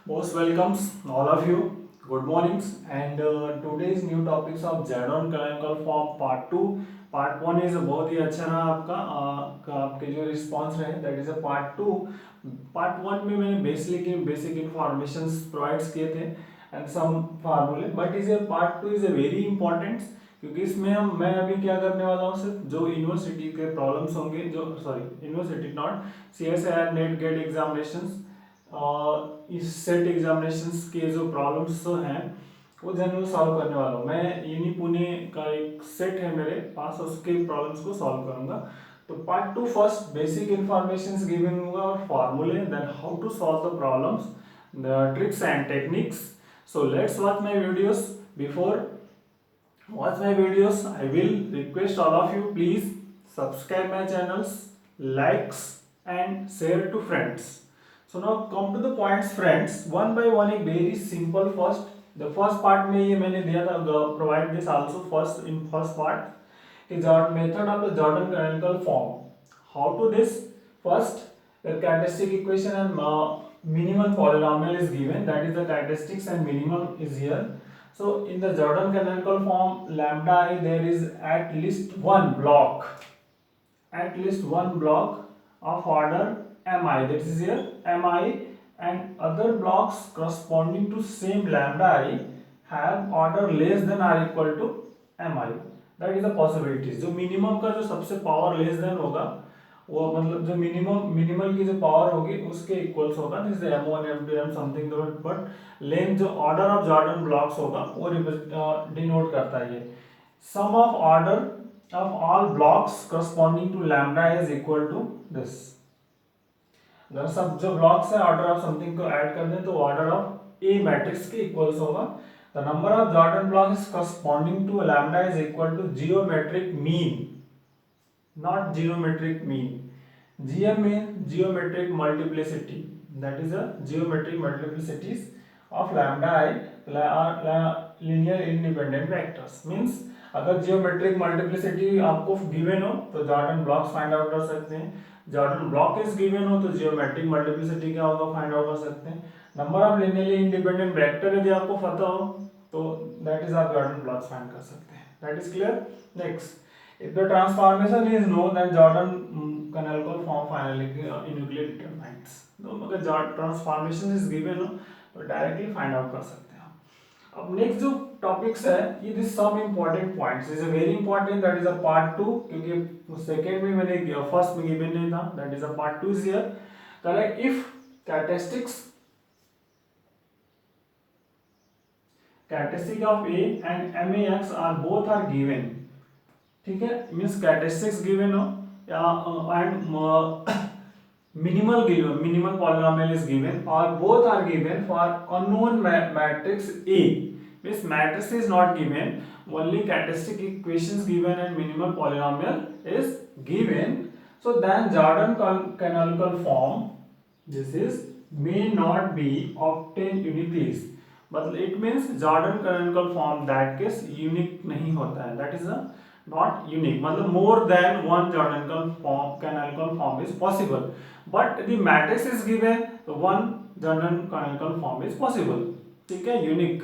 Most welcomes all of you. Good mornings and today's new topics of Z-on canonical form part 2. Part 1 is बहुत ही अच्छा रहा आपका आपके जो रिस्पांस रहे that is a part 2. Part 1 में मैंने बेसिक इंफॉर्मेशंस प्रोवाइड्स किए थे एंड सम फार्मूले but is a part 2 is a very important क्योंकि इसमें मैं अभी क्या करने वाला हूँ सिर्फ जो यूनिवर्सिटी के प्रॉब्लम्स होंगे जो sorry university not CSIR NET GATE examinations इस सेट एग्जामिनेशंस के जो प्रॉब्लम्स तो हैं वो जनरल सॉल्व करने वाला हूँ. मैं यूनी पुणे का एक सेट है मेरे पास उसके प्रॉब्लम्स को सॉल्व करूंगा. तो part 2 first basic informations given होगा और फार्मूले then how to solve the problems the tricks and techniques. So let's watch my videos. Before watch my videos I will request all of you please subscribe my channels, likes and share to friends. So now come to the points friends, one by one एक very simple first the first part में ये मैंने दिया था provide this also first in first part is our method of the Jordan canonical form. How to this? First the characteristic equation and minimal polynomial is given, that is the characteristics and minimum is here. So in the Jordan canonical form lambda I there is at least one block of order mi, that is here mi, and other blocks corresponding to same lambda I have order less than or equal to mi. That is the possibilities. जो minimum का जो सबसे power less than होगा वो मतलब जो minimal की जो पावर होगी उसके इक्वल्स होगा, जैसे m1 m2 m something, but length जो ऑर्डर ऑफ जॉर्डन ब्लॉक्स होगा वो डिनोट करता है. ये sum of order of all blocks corresponding to lambda is equal to this. अगर सब जो ब्लॉक्स है ऑर्डर ऑफ समथिंग को ऐड कर दें तो ऑर्डर ऑफ ए मैट्रिक्स के इक्वल्स होगा. The number of Jordan blocks corresponding to lambda is equal to geometric mean, not geometric mean. GM means geometric multiplicity, that is a geometric multiplicities of lambda I are linear independent vectors. Means अगर geometric multiplicity आपको given हो तो Jordan blocks find out कर सकते हैं. Jordan block is given हो तो geometric multiplicity क्या होगा फाइंड आउट कर सकते हैं. Number of linearly independent vector यदि आपको पता हो तो दैट इज आप जॉर्डन ब्लॉक्स फाइंड कर सकते हैं. That is clear. Next, if the transformation is known then Jordan canonical form finally uniquely determines. तो अगर ट्रांसफॉर्मेशन इज गिवन हो तो डायरेक्टली फाइंड आउट कर सकते हैं. अब नेक्स्ट जो टॉपिक्स है ये this some important points is a very important, that is a part 2 क्योंकि सेकंड में मैंने फर्स्ट में गिवन नहीं था. That is a part 2 is here. Correct. If characteristic of A and max are both are given, ठीक है, means characteristics given हो या and minimal polynomial is given और both are given for unknown matrix A. Means matrix is not given, only characteristic equations given and minimal polynomial is given. So then Jordan canonical form this is may not be obtained uniquely. मतलब it means Jordan canonical form that case unique नहीं होता है, that is a not unique, मतलब more than one canonical form is possible, but the matrix is given so one canonical form is possible. ठीक है, unique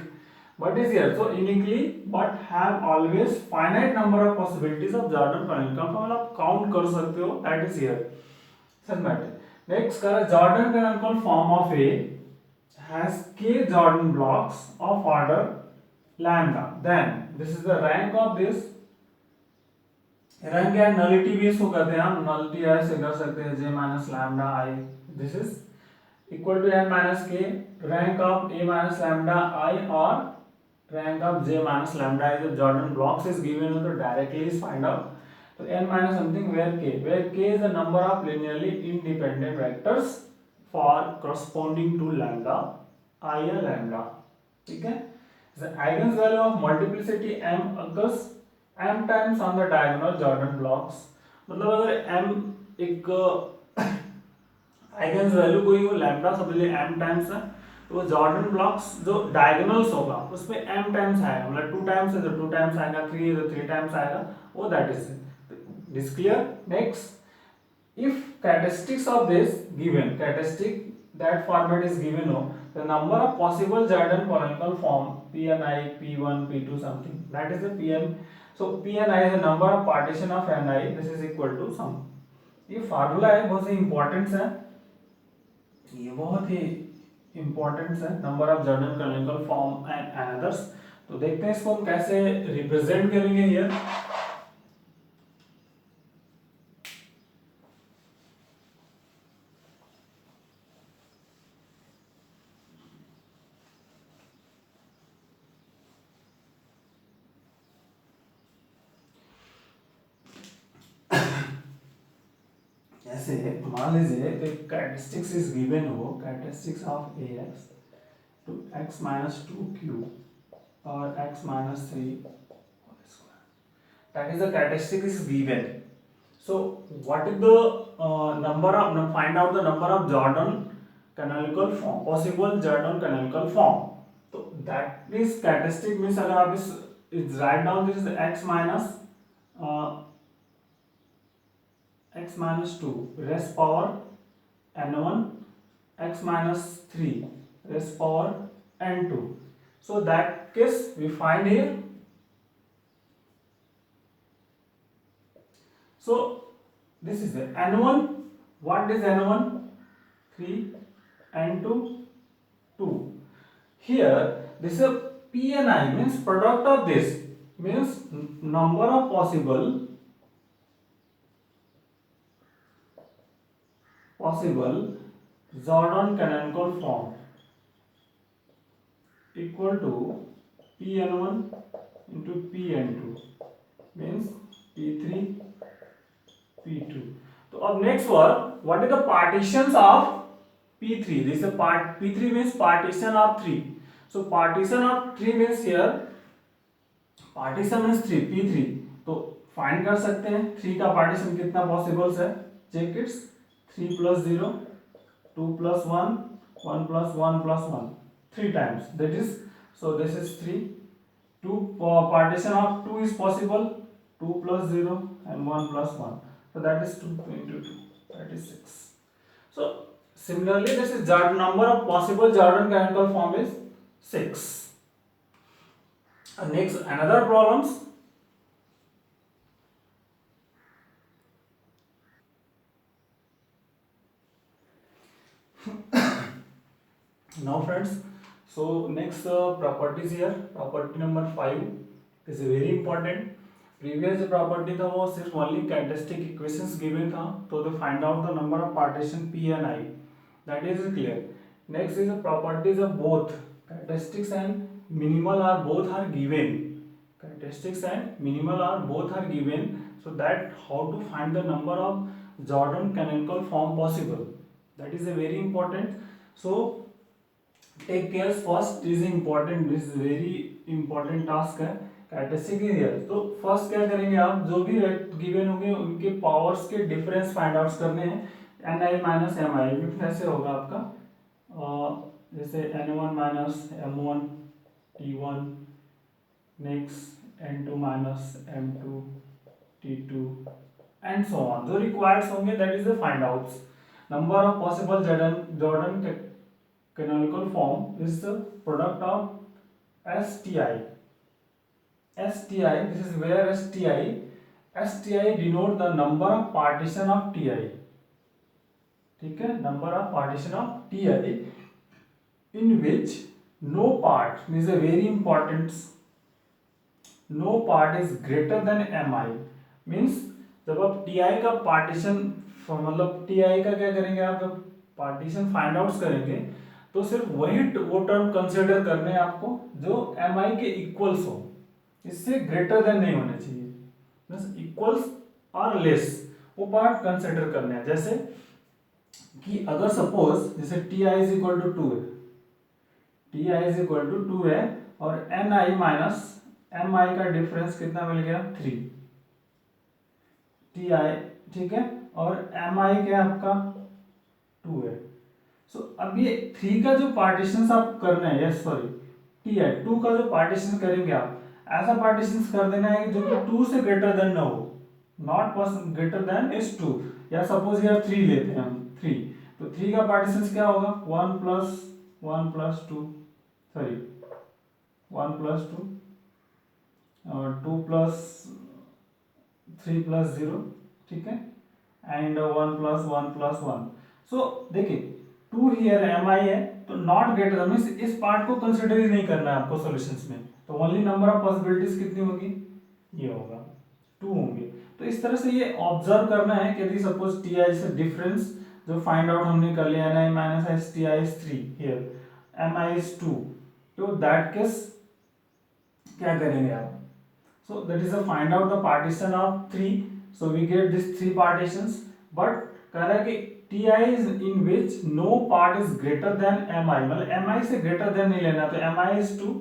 but is here so uniquely but have always finite number of possibilities of Jordan canonical form. आप count कर सकते हो, that is here such matter. Next करें Jordan canonical form of A has k Jordan blocks of order lambda, then this is the rank of this. Rank and nullity भी इसको करते हैं हम, नलिटी ऐसे कर सकते हैं j minus lambda I, this is equal to n minus के rank of a minus lambda I और rank of j minus lambda I. जब जॉर्डन ब्लॉक्स इज गिवन हो तो डायरेक्टली इज फाइंड आउट. तो n minus something where k is the number of linearly independent vectors for corresponding to lambda I या lambda. ठीक है. The eigen value of multiplicity m occurs m times on the diagonal Jordan blocks. मतलब अगर m एक eigen value कोई हो lambda समझ लिए m टाइम्स है तो जॉर्डन ब्लॉक्स जो डायगोनल्स होगा उसमें m टाइम्स आएगा, मतलब 2 टाइम्स है तो 2 टाइम्स आएगा, 3 है तो 3 टाइम्स आएगा, वो that is this clear. Next, if characteristics of this given characteristic that format is given हो the number of possible Jordan canonical form Pni, P1, P2 something, that is the Pn. So Pni is the number of partition of Ni, this is equal to sum. ये formula है, बहुत ही important है, ये बहुत ही important है, number of Jordan canonical form and another's. तो देखते हैं इसको हम कैसे रिप्रेजेंट करेंगे हियर. ऐसे मान लीजिए तो कैरेक्टरिस्टिक्स इज गिवन हो, characteristics of ax to x minus 2q or x minus 3 whole square, that is the characteristic is given. So what is the number of, find out the number of Jordan canonical form, possible Jordan canonical form. तो that is characteristic means अगर आप इस write down this is x minus 2 raised power n1, x minus 3 raised power n2. So that case we find here. So this is the n1. What is n1? 3, n2 2. Here this is a Pni means product of this means number of possible Jordan canonical form equal to Pn1 into Pn2 means P3 P2. तो अब next work, what is the partitions of P3? This is a part, P3 means partition of 3. So partition of 3 means here, partition means 3, P3. तो find कर सकते हैं 3 का partition कितना possible है, check it. 3 plus 0, 2 plus 1, 1 plus 1 plus 1, 3 times, that is, so this is 3. 2 partition of 2 is possible, 2 plus 0 and 1 plus 1, so that is 2 into 2, that is 6. So similarly this is number of possible Jordan canonical form is 6. Next another problems. Now friends, so next properties here, property number 5 is very important. Previous जो property था वो सिर्फ only characteristic equations given था, तो to find out the number of partition P and I, that is clear. Next is the properties of both characteristics and minimal are both are given. Characteristics and minimal are both are given, so that how to find the number of Jordan canonical form possible, that is a very important. So take care first, is important, this is very important task है characteristic area. तो first क्या करेंगे, आप जो भी given होंगे उनके powers के डिफरेंस फाइंड आउट करने हैं. एन आई माइनस एम आई कैसे होगा आपका, जैसे n1 minus m1 t1, next n2 minus m2 t2 and so on. जो रिक्वायर्ड होंगे that is the find outs. Number of possible Jordan canonical form is the product of STI. STI, this is where STI denote the number of partition of TI. ठीक है, number of partition of TI in which no part is a very important, no part is greater than MI. means जब आप TI का partition मतलब TI का क्या करेंगे आप, जब partition find out करेंगे तो सिर्फ वही वो टर्म कंसिडर करने हैं आपको जो mi के इक्वल्स हो, इससे ग्रेटर देन नहीं होने चाहिए, बस इक्वल्स और लेस वो पार्ट कंसिडर करने हैं. जैसे कि अगर सपोज जैसे ti इज इक्वल टू 2 है, ti इज इक्वल टू 2 है और ni माइनस mi का डिफरेंस कितना मिल गया 3 ti, ठीक है, और mi क्या आपका 2 है. सो अब ये 3 का जो पार्टीशन आप करना है, यस सॉरी टी है 2 का जो पार्टीशन करेंगे आप ऐसा पार्टीशन कर देना है जो कि 2 से ग्रेटर देन ना हो, नॉट ग्रेटर देन इज 2. या सपोज यार 3 लेते हैं हम 3, तो 3 का पार्टीशन क्या होगा 1 plus 1 plus 2, sorry 1 plus 2, 2 plus 3 plus 0, ठीक है, एंड 1 plus 1 plus 1. सो देखिए 2 हियर एम आई है, तो नॉट ग्रेटर मीन्स इस पार्ट को कंसिडर ही नहीं करना है आपको सॉल्यूशंस में, तो ओनली नंबर ऑफ पॉसिबिलिटीज कितनी होगी, ये होगा 2 होंगे. तो इस तरह से ये ऑब्जर्व करना है कि यदि सपोज टी आई से डिफरेंस जो फाइंड आउट हमने कर लिया, N I minus S T I is 3 here, M I is 2, तो दैट केस क्या करेंगे आप, so that is a find out the partition of 3, so we get this 3 partitions, but कह रहा है कि ti is in which no part is greater than mi, मतलब mi से greater than नहीं लेना, तो mi is 2,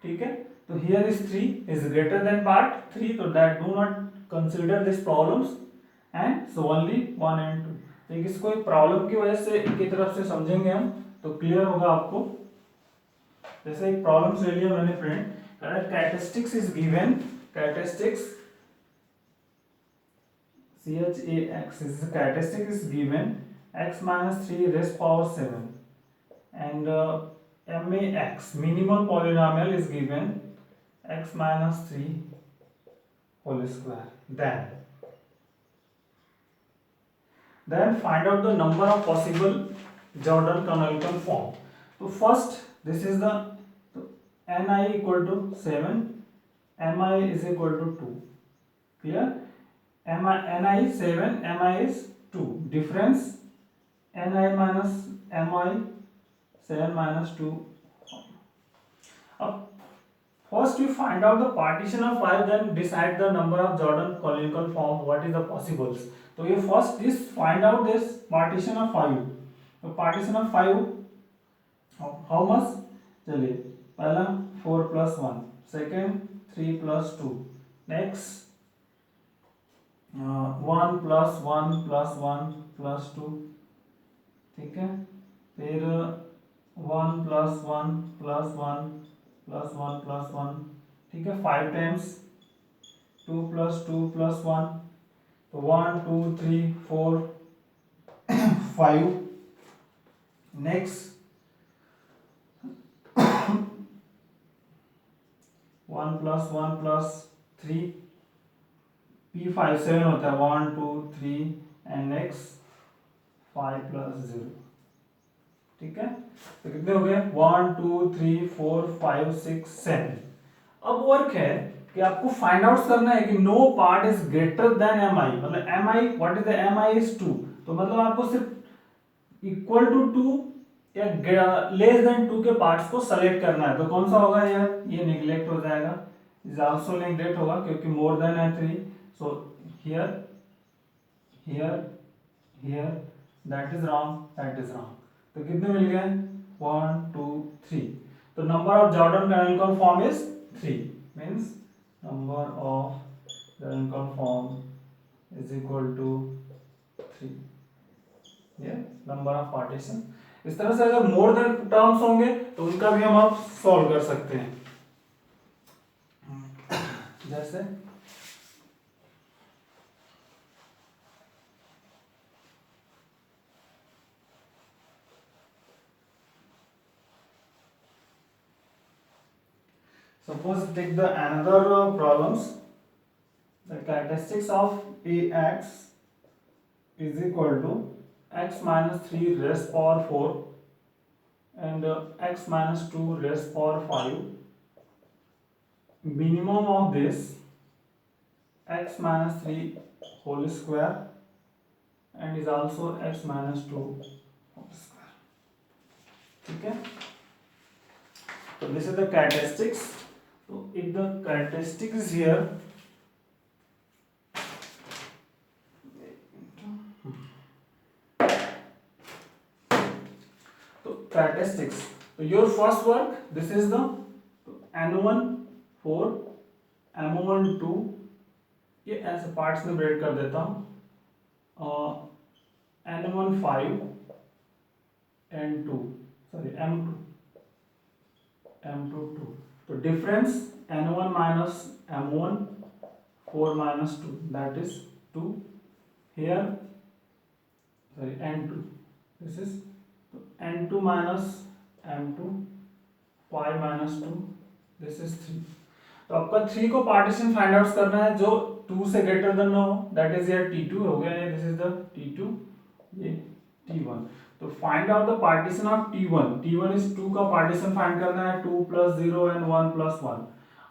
ठीक है, तो here is 3 is greater than part 3, तो that do not consider this problems, and so only 1 and 2. तो इसको एक प्रॉब्लम की वजह से की तरफ से समझेंगे हम, तो क्लियर होगा आपको. जैसे एक प्रॉब्लम ले लिया मैंने friend, characteristics is given, characteristics CHAX is characteristic is given x minus 3 raised power 7, and MAX minimal polynomial is given x minus 3 whole square. Then find out the number of possible Jordan canonical form. So first this is the ni equal to 7, mi is equal to 2, clear, ni is 7, mi is 2, difference ni minus mi 7 minus 2. अब first we find out the partition of 5, then decide the number of Jordan canonical form, what is the possibles. तो ये first is find out this partition of 5, तो partition of 5 how much, चलिए पहला 4 plus 1, second 3 plus 2, next 1 plus 1 plus 1 plus 2, ठीक है, फिर 1 plus 1 plus 1 plus 1 plus 1, ठीक है, 5 times 2 plus 2 plus 1, तो 1 2 3 4 5, next 1 plus 1 plus 3, P5 7 होता है, 1 2 3 एंड नेक्स्ट 5 plus 0, ठीक है, तो कितने हो गए 1 2 3 4 5 6 7. अब वर्क है कि आपको फाइंड आउट करना है कि no part is greater than M I, मतलब M I what is the M I is 2, तो मतलब आपको सिर्फ इक्वल टू 2 या लेस देन 2 के पार्ट्स को सेलेक्ट करना है, तो कौन सा होगा यार, ये नेग्लेक्ट हो जाएगा, इज आल्सो नेग्लेक्ट होगा क्योंकि मोर देन है 3, so here here here that is wrong, that is wrong, तो कितने मिल गए 1 2 3, तो number of Jordan canonical form is 3, means number of canonical form is equal to 3, ये नंबर ऑफ पार्टीशन. इस तरह से अगर मोर देन टर्म्स होंगे तो उनका भी हम आप सॉल्व कर सकते हैं. जैसे suppose take the another problems. The characteristics of ax is equal to x minus 3 raised power 4 and x minus 2 raised power 5. Minimum of this x minus 3 whole square and is also x minus 2 whole square. ठीक है, so this is the characteristics. So if the characteristic is here, so characteristics, so your first work, this is the n1 4 m1 2, ये ऐसे parts में break कर देता हूँ, n1 5 n2 sorry m2 2, तो difference n1 minus m1 4 minus 2, that is 2, here sorry n2, this is n2 minus m2 5 minus 2 this is 3। तो आपका 3 को पार्टीशन फाइंड आउट करना है जो 2 से ग्रेटर देन हो, दैट इज योर t2 हो गया, दिस इज द t2, ये t1। तो find out the partition of t1। t1 is 2 का पार्टीशन फाइंड करना है, 2 plus 0 and 1 plus 1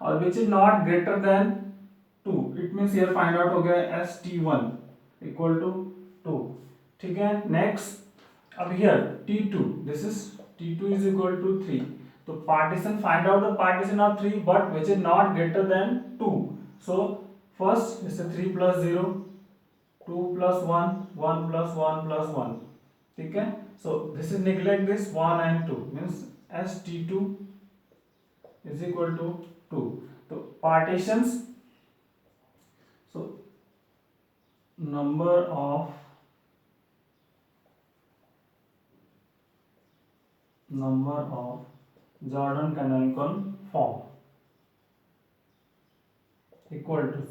और which is not greater than 2, it means here find out हो गया एस t1 इक्वल टू 2। ठीक है, नेक्स्ट अब here t2, this is t2 is equal to 3। तो partition, find out the partition of 3 but which is not greater than 2। so first is 3 plus 0, 2 plus 1, 1 plus 1 plus 1। ठीक है, so this is neglect this 1 and 2 means as t2 is equal to 2। तो partitions, so number of Jordan canonical form equal to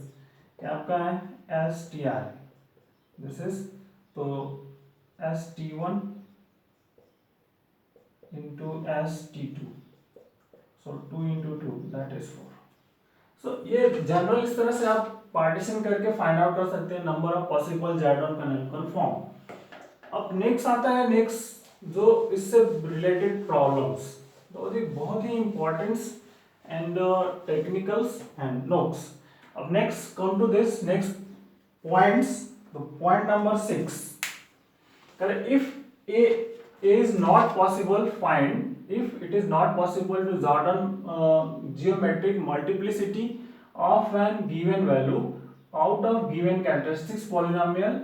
क्या आपका है S T I, this is तो S T one into S T two, so 2 into 2 that is 4। So ये general इस तरह से आप पार्टीशन करके फाइंड आउट कर सकते हैं number of possible Jordan canonical form. अब नेक्स्ट आता है नेक्स्ट जो इससे रिलेटेड प्रॉब्लम्स, तो ये बहुत ही important and technicals and notes. अब next come to this next points, the point number 6, if a is not possible, find if it is not possible to Jordan geometric multiplicity of an given value out of given characteristics polynomial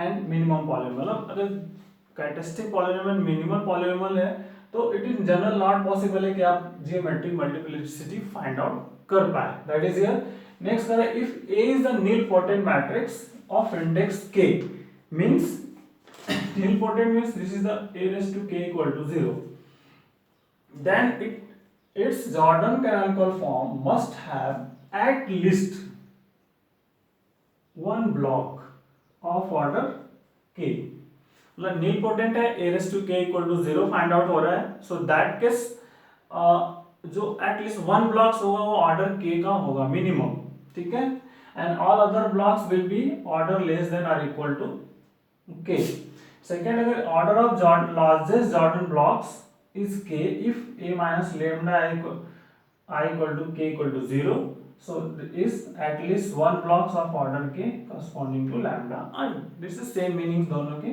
and minimum polynomial। अगर characteristic polynomial minimum polynomial है तो it is general not possible है कि आप geometric multiplicity find out कर पाए, that is here। next करें if A is the nilpotent matrix of index k, means nilpotent means this is the a raised to k equal to 0, then its Jordan canonical form must have at least one block of order k। मतलब nilpotent है a raised to k equal to 0 find out हो रहा है, so that case जो at least one blocks होगा वो order k का होगा मिनिमम, ठीक है, and all other blocks will be order less than or equal to k। second, अगर order of largest Jordan blocks is k if a minus lambda I equal to k equal to 0, so is at least one blocks of order k corresponding to lambda I। this is same meanings दोनों के,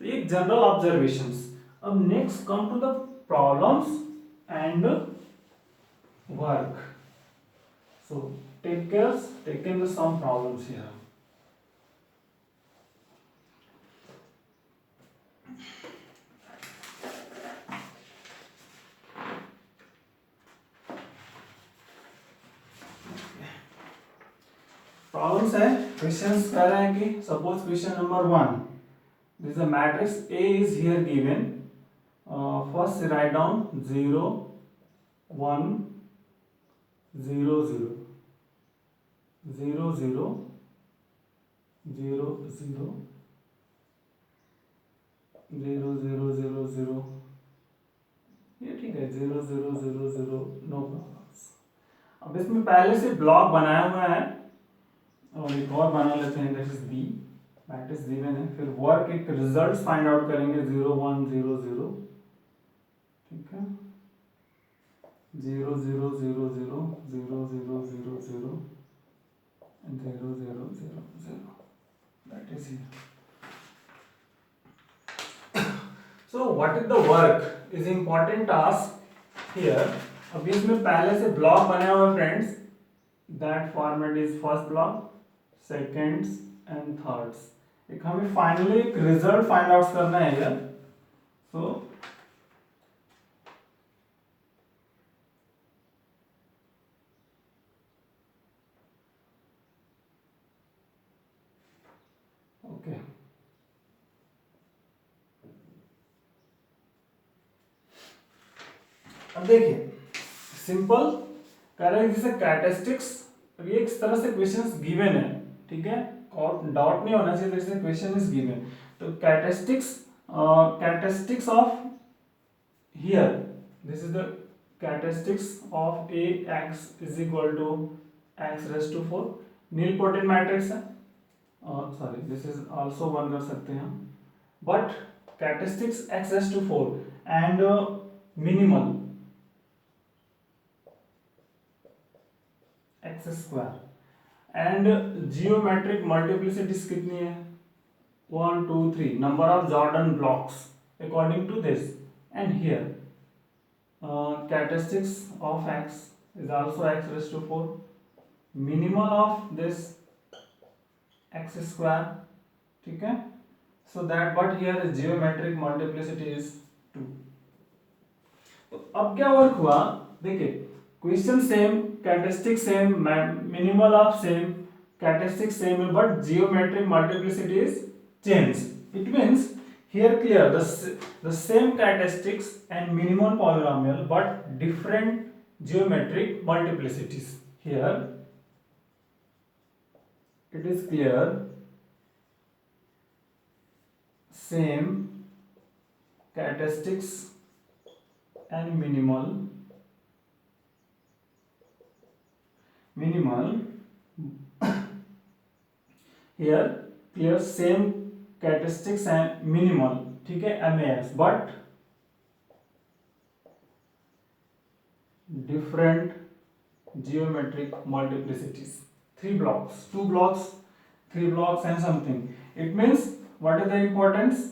ये general observations. अब next come to the problems and work, so take in some problems here। Problems है, questions कह रहे हैं कि suppose question number 1, this is a matrix A is here given, first write down 0 1 0 0 0 0 0 0 0 0 0 0, ये ठीक है, 0 0 0 0 no problems. अब इसमें पहले से ब्लॉक बनाया हुआ है और एक और बना लेते हैं, that is B, matrix given है, फिर वर्क एक रिजल्ट फाइंड आउट करेंगे 0 1 0 0, ठीक है, 0 0 0 0 0 0 0 0 and 0 0 0 0, that is here। so what is the work is important task here। अब इसमें पहले से ब्लॉक बना हुआ है friends, that format is first block, seconds and thirds. एक हमें फाइनली एक रिजल्ट फाइंड आउट करना है यार, सो ओके, अब देखिए सिंपल कह रहे हैं जैसे कैरेक्टरिस्टिक्स, ये इस तरह से क्वेश्चंस गिवन है, ठीक है, और डाउट नहीं होना चाहिए, जैसे क्वेश्चन इज गिवन। तो characteristics of here this is the characteristics of a x is equal to x raised to 4 nilpotent matrix है सॉरी दिस इज आल्सो 1 कर सकते हैं हम but characteristics x raised to 4 and minimal x square and geometric multiplicities कितनी है 1 2 3 number of Jordan blocks according to this and here characteristics of x is also x raised to 4 minimal of this x square ठीक है so that but here the geometric multiplicity is 2 तो अब क्या work हुआ देखिए question same characteristic same minimal of same characteristic same but geometric multiplicity is change it means here clear the same characteristics and minimum polynomial but different geometric multiplicities here it is clear same characteristics and minimal here clear same characteristics and minimal ठीक है MAX but different geometric multiplicities 3 blocks 2 blocks 3 blocks and something it means what is the importance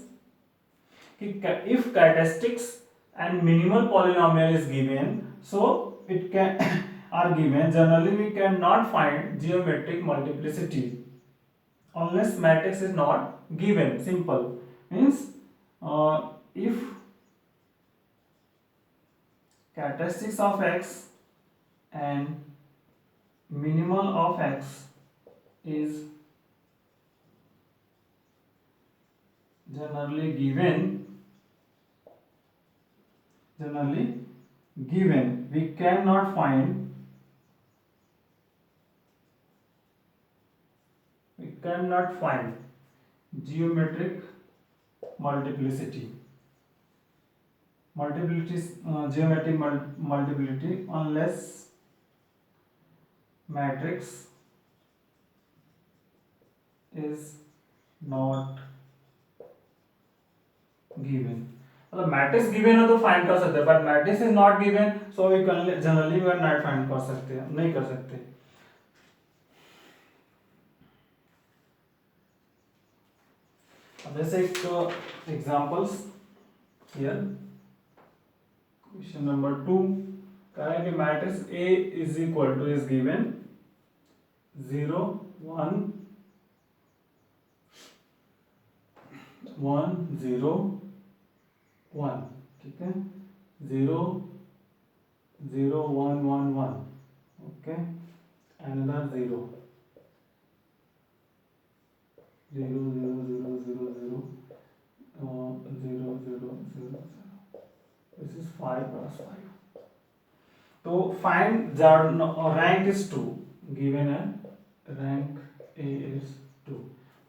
if characteristics and minimal polynomial is given so it can are given generally we cannot find geometric multiplicity unless matrix is not given simple means if characteristics of x and minimal of x is generally given we cannot find geometric multiplicity geometric multiplicity unless matrix is not given मतलब matrix given हो तो find कर सकते हैं but matrix is not given so we generally we are not find कर सकते हैं नहीं कर सकते जैसे एक एग्जांपल्स हियर क्वेश्चन नंबर 2 कह रहा है कि matrix A is equal two is given 0 1 1 0 1 ठीक है 0 0 1 1 1 okay another 0 0 0 0 0 0 0 0 0 this is 5 plus 5 तो find rank is 2 given है rank A is 2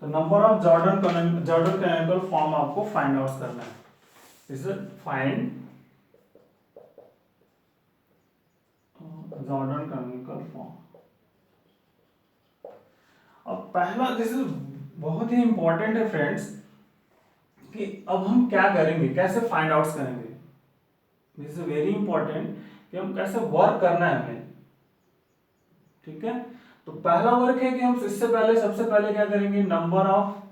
तो number of Jordan canonical form आपको फाइंड आउट करना है is find Jordan canonical form अब पहला दिस इज बहुत ही इंपॉर्टेंट है फ्रेंड्स कि अब हम क्या करेंगे कैसे फाइंड आउट करेंगे दिस इज वेरी इंपॉर्टेंट कि हम कैसे वर्क करना है हमें ठीक है तो पहला वर्क है कि हम इससे पहले सबसे पहले क्या करेंगे number of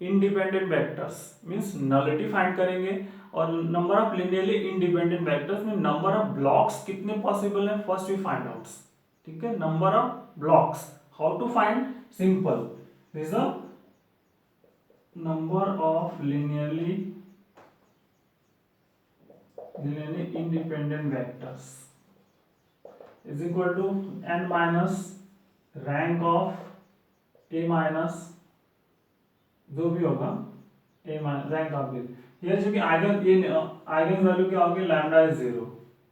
independent vectors means nullity find करेंगे और number of linearly independent vectors में नंबर ऑफ ब्लॉक्स कितने पॉसिबल है फर्स्ट वी फाइंड आउट ठीक है number of blocks how to find simple this is the number of linearly independent vectors is equal to n minus rank of a minus जो भी होगा a minus rank of a ये जो कि eigen value क्या होगी lambda is 0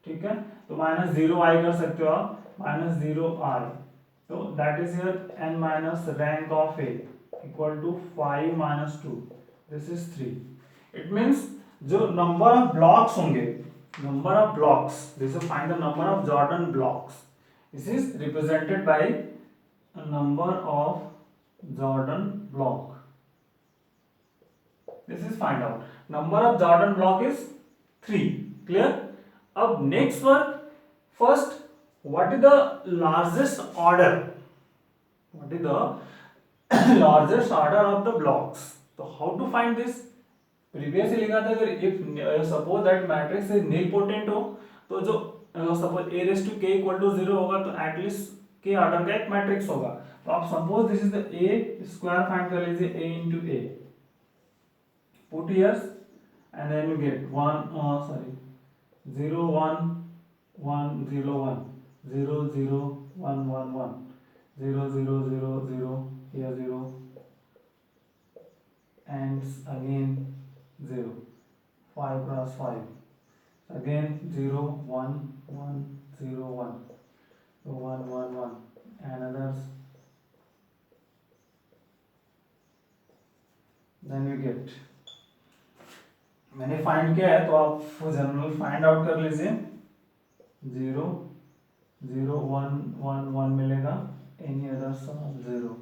ठीक है तो माइनस 0 आई कर सकते हो आप माइनस 0 आई तो that is your n minus rank of a equal to 5 minus 2 this is 3 it means जो नंबर ऑफ ब्लॉक्स होंगे number of blocks. This is find the number of Jordan blocks. This is represented by a number of Jordan block. This is find out. Number of Jordan block is 3. Clear? Up next one. First, what is the largest order? What is the largest order of the blocks? So how to find this? Previously लिखा था अगर if suppose that matrix is nilpotent हो तो जो suppose a raise to k equal to 0 होगा तो at least k order का एक मैट्रिक्स होगा. तो आप suppose this is the a square find कर लीजिए a into a. Put here and then you get 0 1 1 0 1 0 0 1 1 1 0 0 0 0 here 0 and again 0 5 cross 5 again 0 1 1 0 1 1 1 1 and others. Then you get मैंने फाइंड किया है तो आप जनरल फाइंड आउट कर लीजिए. 0 0 1 1 1 मिलेगा. Any other sum 0.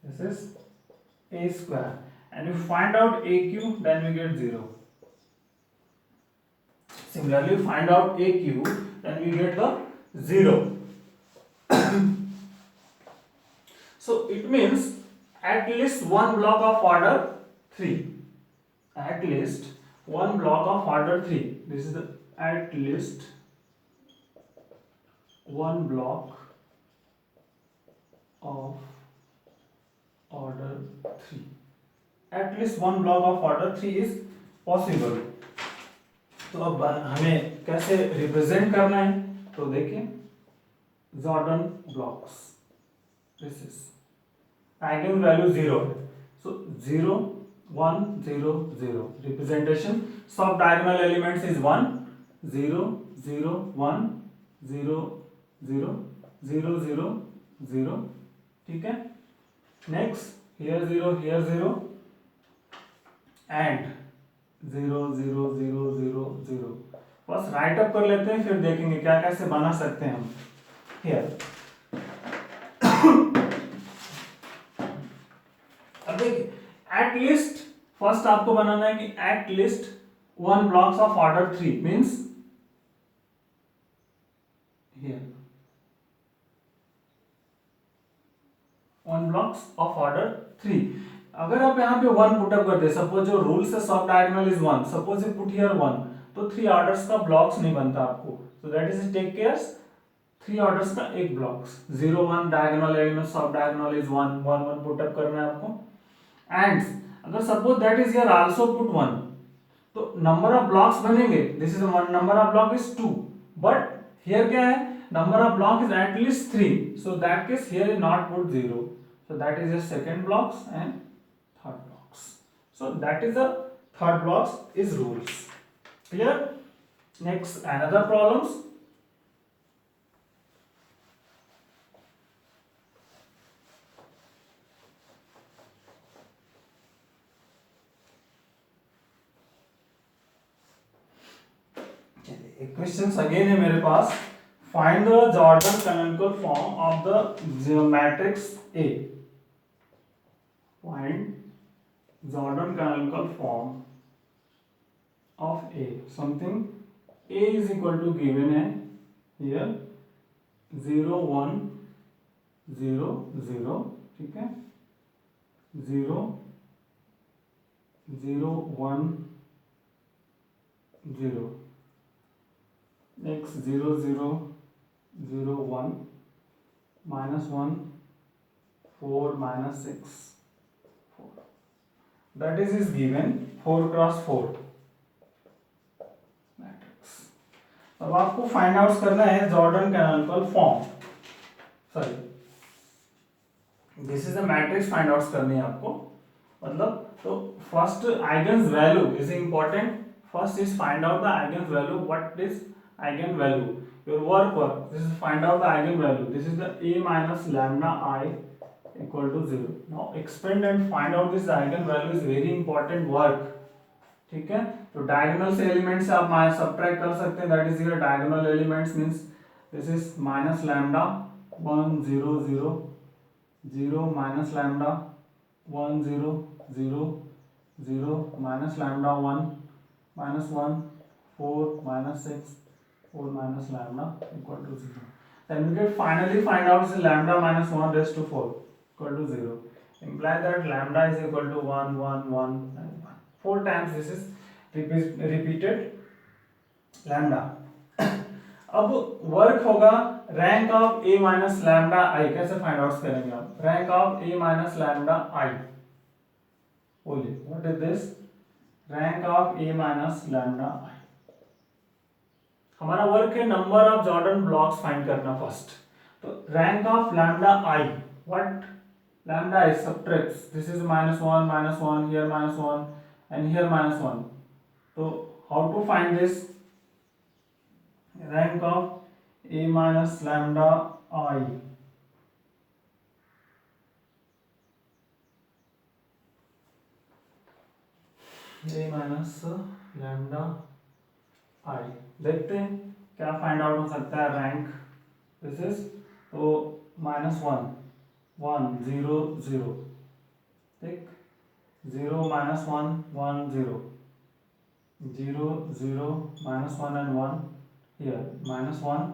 This is a square and you find out a cube, then we get 0. Similarly, find out a cube, then we get the 0. So it means at least one block of order 3. At least one block of order 3. This is the at least one block of order 3. At least one block of order 3 is possible. तो अब हमें कैसे represent करना है तो देखिए Jordan blocks. This is eigen value 0 है. सो 0 1 0 0 representation. सब डायगोनल एलिमेंट्स इज 1 0 0 1 0 0 0 0 0. ठीक है. Next here 0 and 0 0 0 0 0. बस राइट अप कर लेते हैं फिर देखेंगे क्या कैसे बना सकते हैं हम. here अब देखिए एट लिस्ट फर्स्ट आपको बनाना है कि at least one blocks of order 3 means here one blocks of order 3. अगर आप यहाँ पे 1 पुटअप करते हैं सपोज जो रूल से sub diagonal is 1 suppose you put here 1 तो 3 ऑर्डर्स का ब्लॉक्स नहीं बनता आपको. So that is take care 3 orders का एक blocks 0 1 diagonal element sub diagonal is 1 1 1 put up करना है आपको. एंड अगर suppose that is here also put 1 तो नंबर ऑफ ब्लॉक्स बनेंगे. This is one number of block is 2 but here क्या है number of block is at least 3. So that case here is not put 0. So that is the second blocks and third blocks. So that is the third blocks is rules. Clear? Next another problems. एक question again है मेरे पास. Find the Jordan canonical form of the matrix A. Find Jordan canonical form of A. Something A is equal to given है here 0 1 0 0. ठीक है 0 0 1 0. Next 0 0 0 1 minus 1 4 minus 6 4. That is given 4 cross 4 matrix. अब आपको find out करना है Jordan canonical form. Sorry this is a matrix find out करनी है आपको. मतलब तो first eigens value is important. First is find out the eigens value. What is eigen value? Your work. This is find out the eigenvalue. This is the a minus lambda I equal to 0. Now expand and find out this eigenvalue is very important work. ठीक है, तो diagonal से element से आप subtract कर सकते हैं, that is your diagonal elements means this is minus lambda 1 0 0 0 minus lambda 1 0 0 0 minus lambda 1 minus 1 4 minus 6 4 minus lambda equal to 0. Then we get finally find out is lambda minus 1 raised to 4 equal to 0. Imply that lambda is equal to 1 1 1 and 1. 4 times this is repeated lambda. अब work होगा rank of a minus lambda I. कैसे find out करेंगे आप? Rank of a minus lambda I. बोलिए what is this? Rank of a minus lambda I. हमारा work है number of Jordan blocks find करना first. तो rank of lambda I, what lambda I subtracts, this is minus one here minus one and here minus one. तो how to find this rank of a minus lambda I? a minus lambda I. देखते हैं क्या find out हो सकता है rank. This is तो minus 1 1 0 0. ठीक, 0 minus 1 1 0 0 0 minus 1 and 1 here minus 1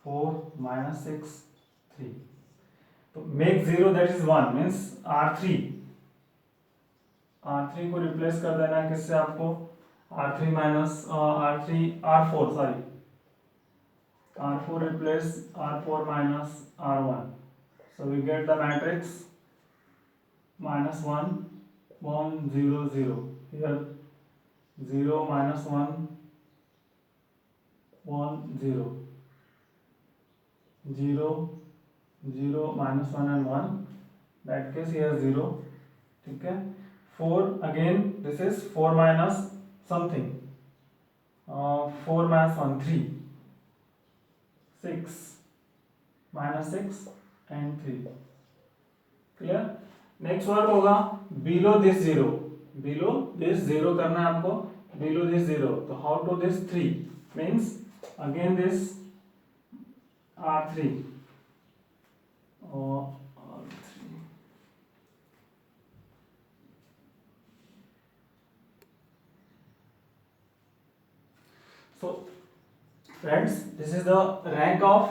4 minus 6 3. तो make 0 that is 1 means R3. R3 को रिप्लेस कर देना है किससे आपको? R3 minus R4 sorry R4 replace R4 minus R1. So we get the matrix minus 1 1 0 0. Here 0 minus 1 1 0 0 0 minus 1 and 1. That case here 0. ठीक है. 4 again this is 4 minus something. 4 minus 1 3. 6 minus 6 and 3. Clear. Next work होगा below this 0. Below this 0 करना है आपको. Below this 0. तो how to this 3 means again this R3 और R3. So friends, this is the rank of,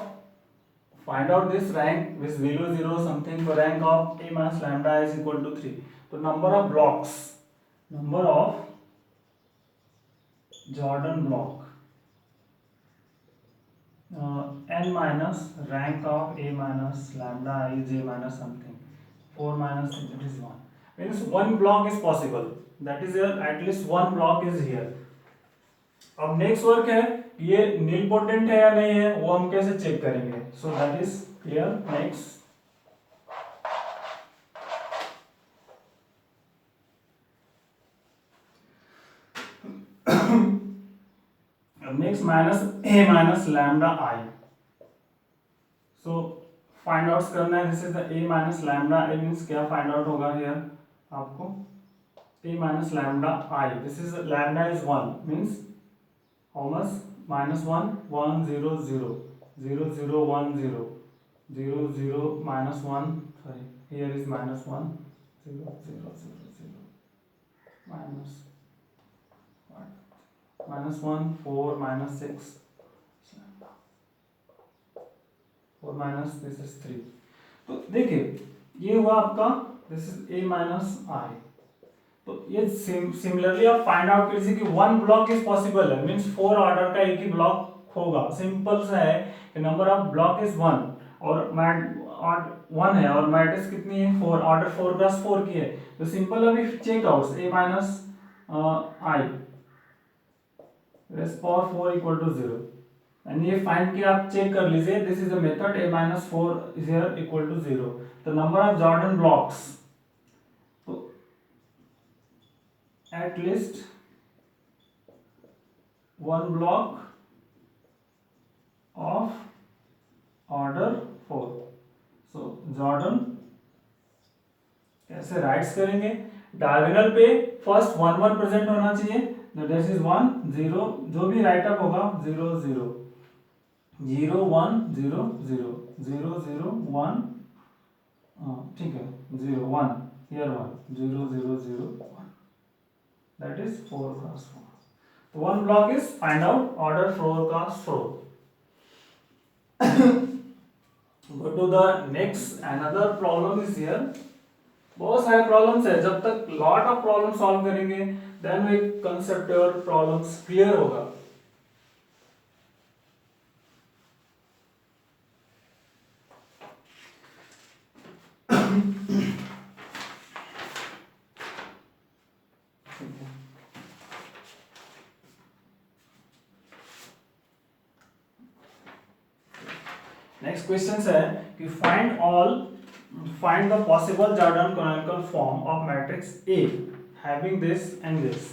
find out this rank with below 0 something. So rank of a minus lambda is equal to 3. So number of blocks, number of Jordan block n minus rank of a minus lambda is a minus something 4 minus it is 1 means one block is possible. That is here at least one block is here. अब next work है ये नील potent है या नहीं है वो हम कैसे चेक करेंगे. सो that is clear. Next next minus a minus lambda I. So find out करना है. This is the a minus lambda I means क्या फाइंड आउट होगा हियर आपको? a minus lambda I. This is lambda is 1 means how much? Minus 1 1 0 0 0 0 1 0 0 0 minus 1 sorry here is minus 1 0 0 0 0 minus 1 minus 1 4 minus 6 4 minus this is 3. तो देखिए ये हुआ आपका this is a minus I. तो ये similarly आप फाइंड आउट कीजिए कि वन ब्लॉक इज पॉसिबल है मींस 4 ऑर्डर का एक ही ब्लॉक होगा. सिंपल सा है कि नंबर ऑफ ब्लॉक इज 1 और 1 है और मैट्रिक्स कितनी है 4. ऑर्डर 4 + 4 की है. तो सिंपल अभी check out a minus I raise power 4 equal to 0 and ये फाइंड किया आप चेक कर लीजिए. This is the method a minus 4 is here equal to 0. The number of Jordan blocks at least one block of order 4. So Jordan ऐसे rights करेंगे, diagonal पे first 1 1 present होना चाहिए, दिस इज 1 0, जो भी राइट अप होगा 0 0 0 1 0 0 0 0 1, ठीक है 0 1 here 1 0 0 0 1, that is 4 cross 4. So one block is find out order 4 cross 4. Go to the next, another problem is here. बहुत सारे प्रॉब्लम्स है, जब तक लॉट ऑफ प्रॉब्लम सॉल्व करेंगे देन एक कंसेप्ट और प्रॉब्लम्स क्लियर होगा. नेक्स्ट क्वेश्चन है कि find the possible Jordan canonical form of matrix A having this and this.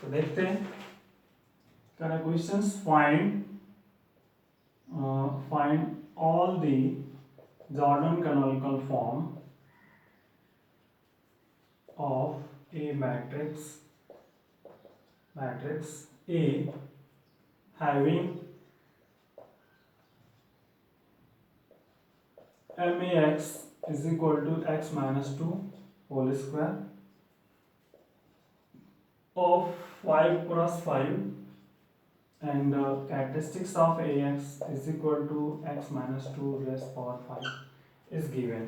तो देखते हैं क्या questions. Find all the Jordan canonical form of a matrix A having max is equal to x minus 2 whole square of 5 cross 5 and characteristics of ax is equal to x minus 2 raised power 5 is given.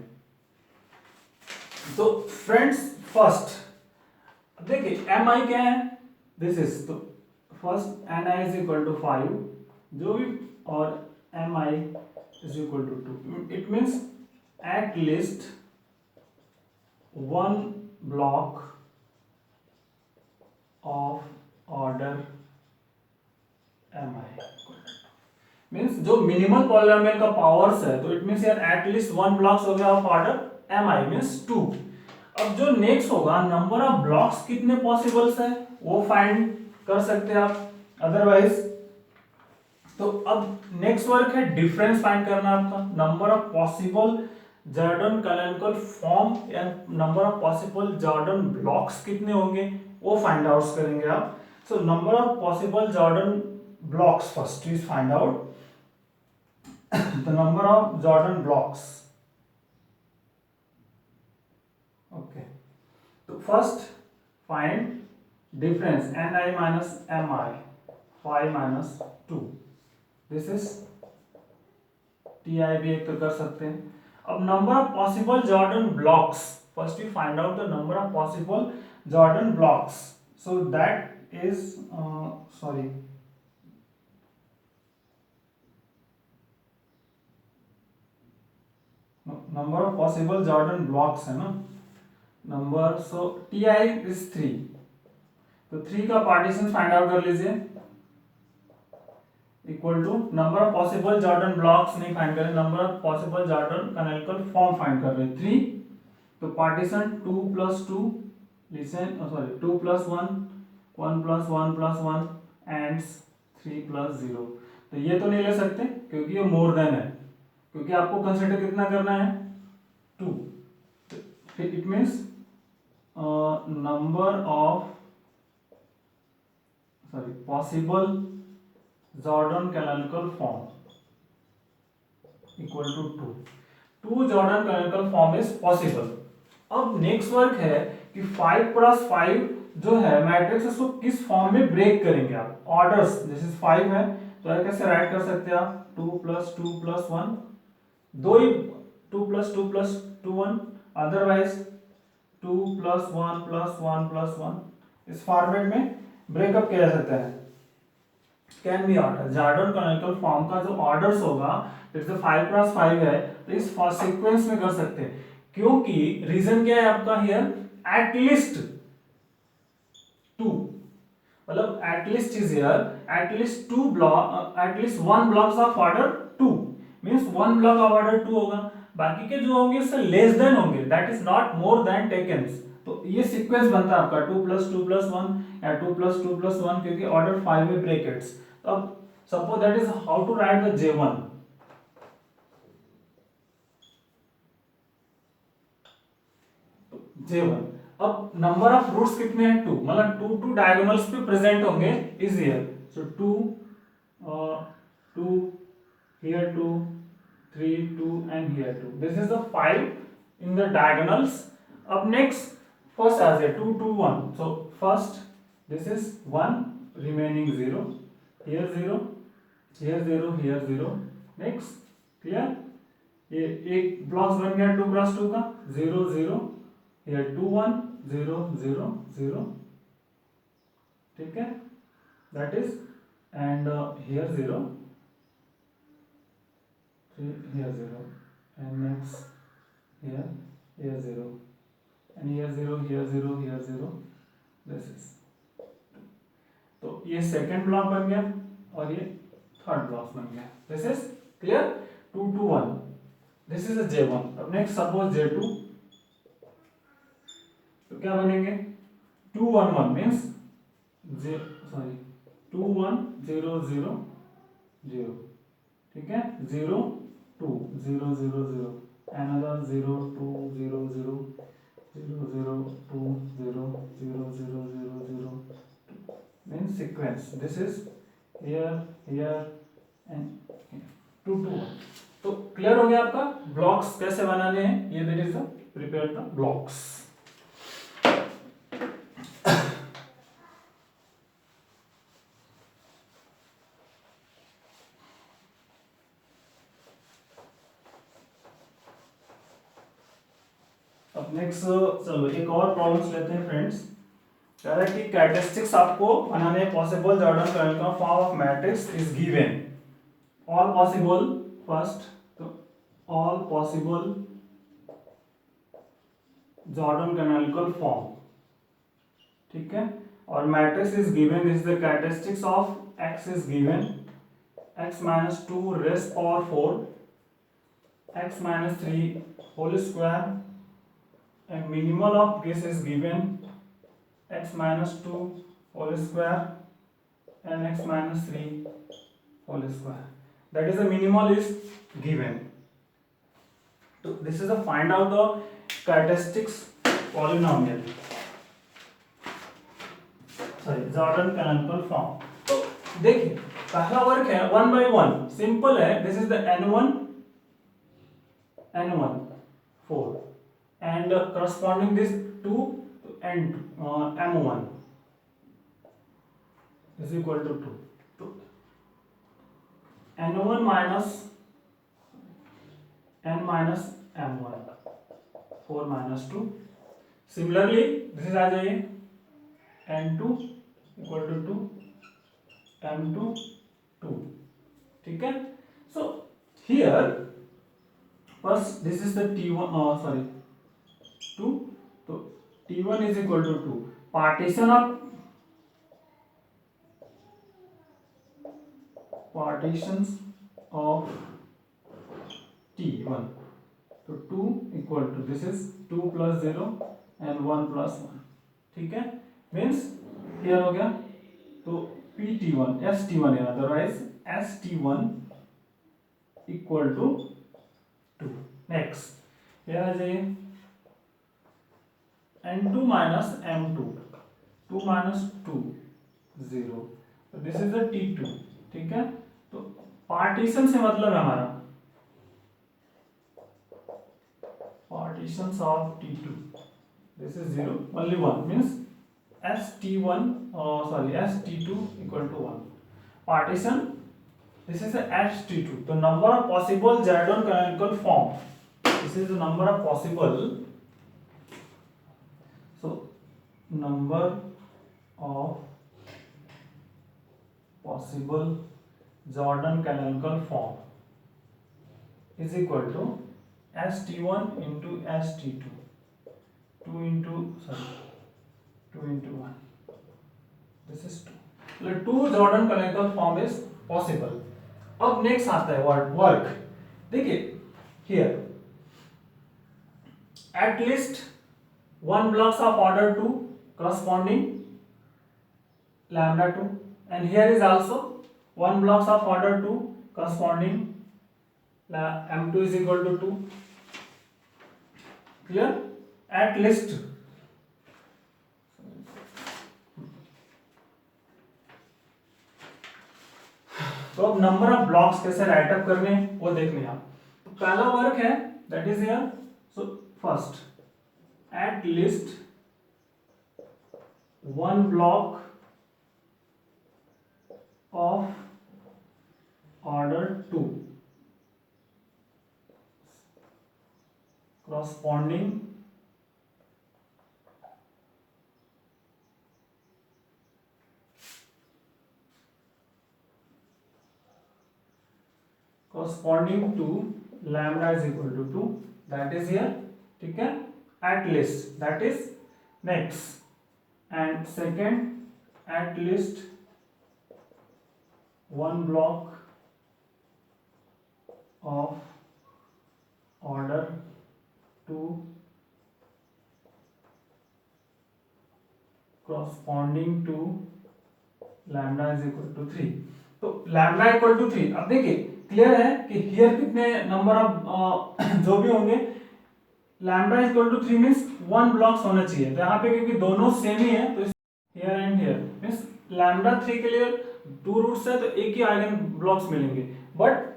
तो friends first देखिए mi क्या है, this is, तो first ni is equal to 5 जो भी, और mi is equal to 2. It means at least one block of order mi means जो minimal polynomial का पावर्स है, तो इट मीन्स यार एट लीस्ट वन ब्लॉक्स हो गया ऑफ ऑर्डर mi मीन्स 2. अब जो नेक्स्ट होगा नंबर ऑफ ब्लॉक्स कितने पॉसिबल्स है वो फाइंड कर सकते हैं आप, अदरवाइज. तो अब नेक्स्ट वर्क है डिफरेंस फाइंड करना आपका, number of possible Jordan canonical form या number of possible Jordan blocks कितने होंगे वो फाइंड आउट करेंगे आप. So number of possible Jordan blocks first is find out the number of Jordan blocks. Okay, तो first find difference ni minus mi 5 minus 2, this is ti भी एक तो कर सकते हैं. अब number of possible Jordan blocks, first we find out the number of possible Jordan blocks, so that is sorry number of possible Jordan blocks है ना number, so ti is 3, तो 3 का पार्टीशन फाइंड आउट कर लीजिए equal to number of possible Jordan blocks नहीं find करें, number of possible Jordan canonical form find कर रहे हैं 3, तो partition 2 plus 2 listen sorry 2 plus 1 1 plus 1 plus 1 and 3 plus 0. तो ये तो नहीं ले सकते क्योंकि ये मोर देन है, क्योंकि आपको कंसीडर कितना करना है 2. It means number of possible Jordan canonical form equal to 2 Jordan canonical form is possible. अब नेक्स्ट वर्क है कि 5 क्रॉस 5 जो है मैट्रिक्स उसको किस फॉर्म में ब्रेक करेंगे आप, ऑर्डर्स, दिस इज 5 है तो कैसे राइट कर सकते हैं आप 2 plus 2 plus 1, दो ही 2 plus 2 plus 2 1, otherwise 2 plus 1 plus 1 plus 1, इस फॉर्मेट में ब्रेकअप किया जा सकता है. Can be order Jordan canonical form का जो ऑर्डर्स होगा जैसे 5 क्रॉस 5 है तो इस सीक्वेंस में कर सकते हैं, क्योंकि रीजन क्या है आपका हियर एटलीस्ट 2, मतलब at least is here at least 2 block at least 1 blocks of order 2 means 1 block of order 2 होगा, बाकी के जो होंगे उससे लेस देन होंगे, that is not more than टेकन्स. तो ये सीक्वेंस बनता है आपका 2 plus 2 plus 1 या 2 plus 2 plus 1 क्योंकि ऑर्डर 5 है ब्रैकेट्स. तो अब suppose that is how to write the J1. J1। अब नंबर ऑफ रूट्स कितने हैं 2, मतलब 2 डायगोनल्स पे प्रेजेंट होंगे is here, so 2 2 here 2 3 2 and here 2, this is the 5 in the diagonals. Up next, first as a 2 2 1, so first this is 1 remaining 0, here 0 here 0 here 0, next clear, ये एक blocks बन गया 2 cross 2 का 0 0, here 2 1 0 0 0, ठीक है, that is, and here 0 here 0, and next here 0, and here 0 here 0 here 0, this is, तो ये second block बन गया और ये थर्ड ब्लॉक बन गया, this is clear, 2 2 1, this is a J1। अब नेक्स्ट सपोज J2, तो क्या बनेंगे 2 1 1 मींस 2 1 0 0 0, ठीक है, 0 2 0 0 0, another 0 2 0 0 0 0 2 0 0 0 0 0, means sequence, this is here here and here, 2 2 1। तो क्लियर हो गया आपका ब्लॉक्स कैसे बनाने हैं, ये that is the prepare the blocks. अब नेक्स्ट चलो एक और प्रॉब्लम्स लेते हैं फ्रेंड्स। कह रहा है कि कैरेक्टरिस्टिक्स आपको बनाने possible Jordan canonical form of matrix is given, all possible, first तो all possible Jordan canonical form, ठीक है, और matrix is given, this is the characteristics of X is given, x minus 2 raised power 4, x minus 3 whole square, and minimal of this is given, x minus 2 whole square and x minus 3 whole square, that is the minimal is given. So this is a find out the characteristics polynomial, sorry Jordan canonical form। तो देखिए पहला work है 1 by 1, simple है, this is the n1 4 and corresponding this to and m1 is equal to 2, तो n1 minus n minus m1 4 minus 2, similarly this is आ जाइए n2 equal to 2 m2 2, ठीक है, so here first this is the t1 sorry 2, तो t1 is equal to 2, partition of partitions of t1, तो 2 equal to this is 2 plus 0 and 1 plus 1, ठीक है, means here हो गया, तो pt1 st1 है, otherwise st1 equal to 2। next here आ जाइए n2 minus m2, 2 minus 2 0, तो दिस इज द t2, ठीक है, तो पार्टीशन से मतलब है हमारा partitions of t2, this is 0 only 1 means st1 sorry st2 equal to 1, partition this is a st2, the number of possible Jordan canonical form, this is the number of possible, so number of possible Jordan canonical form is equal to st1 into st2, 2 into 1, this is 2, so 2 Jordan canonical form is possible। अब next आता है work, देखिए here at least one blocks of order 2 corresponding lambda 2, and here is also one blocks of order 2 corresponding m2 is equal to 2, clear, at least तो अब number of blocks कैसे right up करने वो देखने आप। तो पहला वर्क है that is here, so first at least one block of order 2 corresponding to lambda is equal to 2, that is here, ठीक है, at least that is next, and second at least one block of order 2 corresponding to lambda is equal to 3। तो lambda equal to 3, अब देखिए clear है कि here कितने number of जो भी होंगे lambda is equal to 3 means one blocks होना चाहिए, तो यहाँ पे क्योंकि दोनों सेम ही है तो here and here means lambda 3 के लिए टू रूट्स है तो एक ही आइगन ब्लॉक्स मिलेंगे, बट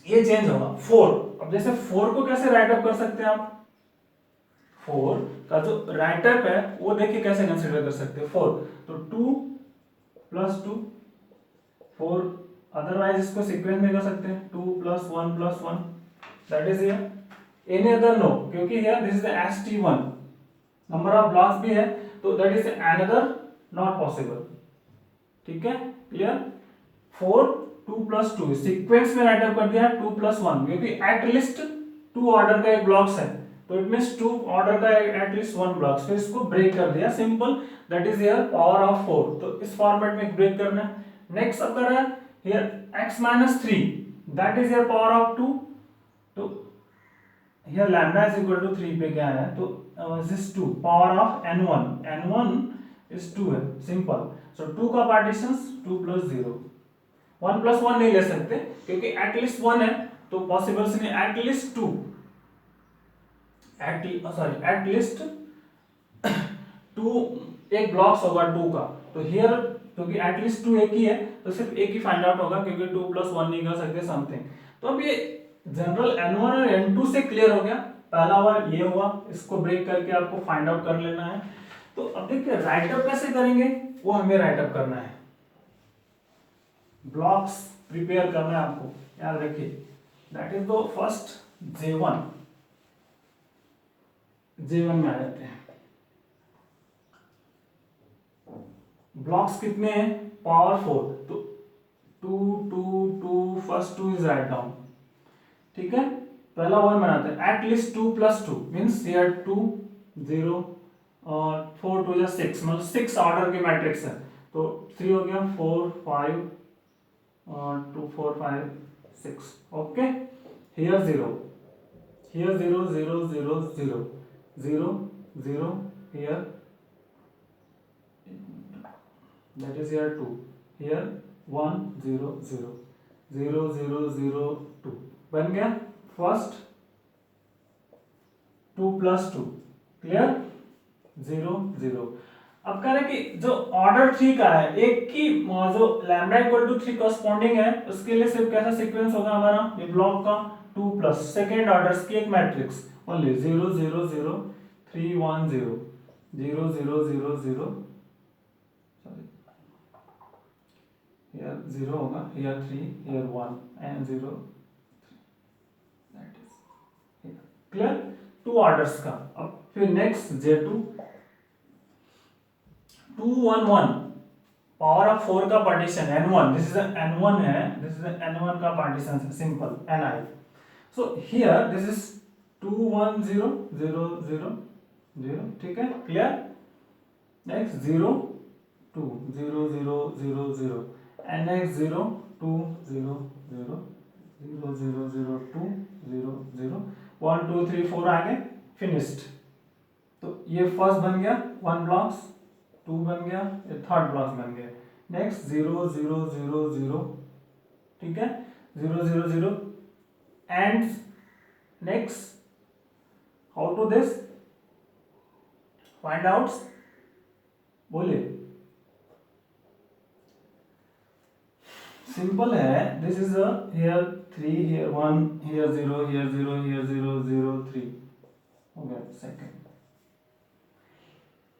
ये चेंज होगा 4। अब जैसे 4 को कैसे राइट अप कर सकते हैं आप, 4 का जो राइट अप है वो देखिए कैसे कंसीडर कर सकते हैं 4, तो 2 प्लस 2 4, अदरवाइज इसको सीक्वेंस में कर सकते हैं 2 plus 1 plus 1, that is here, any other no, क्योंकि here this is the ST1 number of blocks भी है तो that is another not possible, ठीक है क्लियर। 4 2 प्लस 2 सीक्वेंस में राइट अप कर दिया 2 प्लस 1, क्योंकि एटलीस्ट 2 ऑर्डर का एक ब्लॉक्स है तो इट मींस 2 ऑर्डर का एटलीस्ट 1 ब्लॉक्स, फिर इसको ब्रेक कर दिया simple, that is here power of 4, तो इस फॉर्मेट में ब्रेक करना है। नेक्स्ट अब कर रहा है here x minus 3 that is here power of 2, तो here lambda is equal to 3 पे क्या है तो this 2 power of n1 is 2 है सिंपल, सो 2 का पार्टीशंस 2 प्लस 0, 1 प्लस 1 नहीं ले सकते क्योंकि एटलीस्ट 1 है तो पॉसिबल से नहीं, एटलीस्ट 2 एटलीस्ट 2 एक ब्लॉक्स होगा 2 का, तो हियर क्योंकि एटलीस्ट 2 एक ही है तो सिर्फ एक ही फाइंड आउट होगा क्योंकि 2 प्लस 1 नहीं कर सकते समथिंग। तो अब ये जनरल n1 और n2 से क्लियर हो गया, पहला बार ये हुआ, इसको ब्रेक करके आपको फाइंड आउट कर लेना है। तो अब देखिए राइट अप कैसे करेंगे वो हमें राइट अप करना है, ब्लॉक्स प्रिपेयर करना है आपको, याद रखिए that is the first J1 में आ जाते हैं। ब्लॉक्स कितने हैं पावर 4, तो 2 2 2 फर्स्ट 2 इज राइट डाउन, ठीक है, पहला 1 बनाते हैं एटलीस्ट 2 प्लस 2 मींस हियर 2 0 और 4 2 या 6 मतलब 6 ऑर्डर के मैट्रिक्स है, तो 3 हो गया 4 5 और 2 4 5 6, okay, here 0 0 0 0 0 0 0 here, that is here 2 here 1 0 0 0 0 0 2 बन गया फर्स्ट 2 प्लस 2 क्लियर 0 0। अब कह रहे कि जो ऑर्डर 3 का है एक की जो लैम्डा इक्वल टू 3 कॉरस्पॉन्डिंग है उसके लिए सिर्फ कैसा सीक्वेंस होगा हमारा ये ब्लॉक का 2 प्लस सेकेंड ऑर्डर की एक मैट्रिक्स ओनली 0 0 0 3 1 0 0 0 0 0 सॉरी here 0 होगा here 3 here 1 and 0 3, that is clear, 2 orders का। अब फिर नेक्स्ट J2 2 1 1 पावर ऑफ 4 का partition n1, this is n1 है, दिस इज n1 का पार्टीशन है simple ni, so here this is 2 1 0 0 0 0, ठीक है क्लियर। नेक्स्ट 0 2 0 0 0 0 and next 0 2 0 0 0 0 0 2 0 0 1 2 3 4 आ गए फिनिश्ड। तो ये फर्स्ट बन गया 1 ब्लॉक्स, 2 बन गया, ये थर्ड ब्लॉक्स बन गया। नेक्स्ट 0 0 0 0, ठीक है 0 0 0 and next how to this find out, बोलिए सिंपल है, this is a here 3 here 1 here 0 here 0 here 0 0 3 हो गया सेकंड।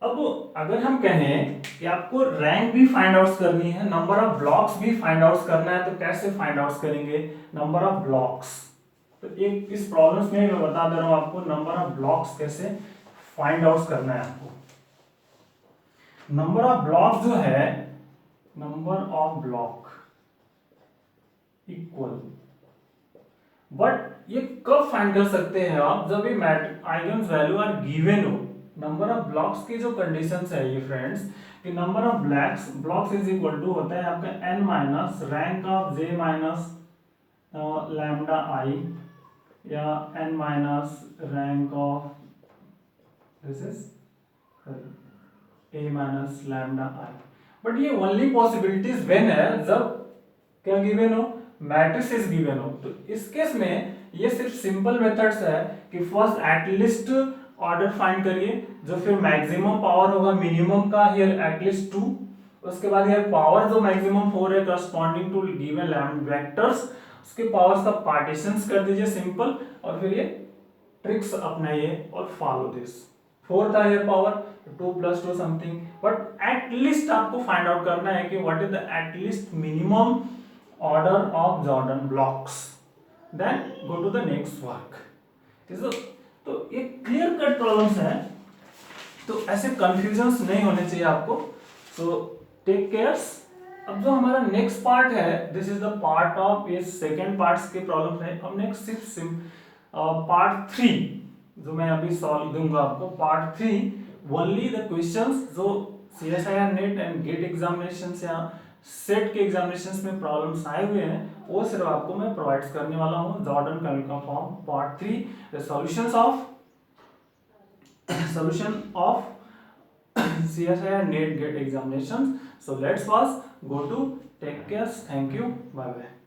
अब अगर हम कहें कि आपको रैंक भी फाइंड आउट करनी है, नंबर ऑफ ब्लॉक्स भी फाइंड आउट करना है, तो कैसे फाइंड आउट करेंगे? नंबर ऑफ ब्लॉक्स, तो एक इस प्रॉब्लम्स में मैं बता दे रहा हूं आपको नंबर ऑफ ब्लॉक्स कैसे फाइंड आउट करना है आपको। नंबर ऑफ ब्लॉक जो है, number of block equal, but ये कब फाइंड कर सकते हैं आप? जब ये आइगन्स वैल्यू आर गिवन हो। नंबर ऑफ ब्लॉक्स की जो कंडीशंस है ये फ्रेंड्स, कि number of blocks is equal to होता है आपका n minus rank of j minus lambda i, या n minus rank of this is a minus lambda i। But ये ओनली पॉसिबिलिटीज व्हेन है, जब क्या गिवन हो? मैट्रिक्स इज गिवन हो। तो इस केस में ये सिर्फ सिंपल मेथड्स है कि फर्स्ट एटलीस्ट ऑर्डर फाइंड करिए, जो फिर मैक्सिमम पावर होगा मिनिमम का हियर एटलीस्ट 2, उसके बाद हियर पावर जो मैक्सिमम 4 है corresponding to given lambda vectors, उसके पावर्स का पार्टीशंस कर दीजिए सिंपल, और फिर ये ट्रिक्स अपनाइए और फॉलो दिस। 4 था here power, 2 + 2 something, but at least आपको फाइंड आउट करना है कि what is the at least minimum order of Jordan blocks, then go to the next work. तो ये क्लियर कट प्रॉब्लम्स हैं, तो ऐसे कंफ्यूजन्स नहीं होने चाहिए आपको। So take cares. अब जो हमारा नेक्स्ट पार्ट है, this is the part of ये सेकेंड पार्ट्स के प्रॉब्लम है। अब नेक्स्ट सिर्फ पार्ट 3 जो मैं अभी सॉल्व दूंगा आपको, पार्ट 3 ओनली द क्वेश्चंस जो CSIR NET and GATE examination या सेट के एग्जामिनेशंस में प्रॉब्लम्स आए हुए हैं, वो सिर्फ आपको मैं प्रोवाइड करने वाला हूँ। Jordan Cunningham form part 3, the solution of CSIR NET GATE examination. So let's first go to take care. Thank you. Bye bye.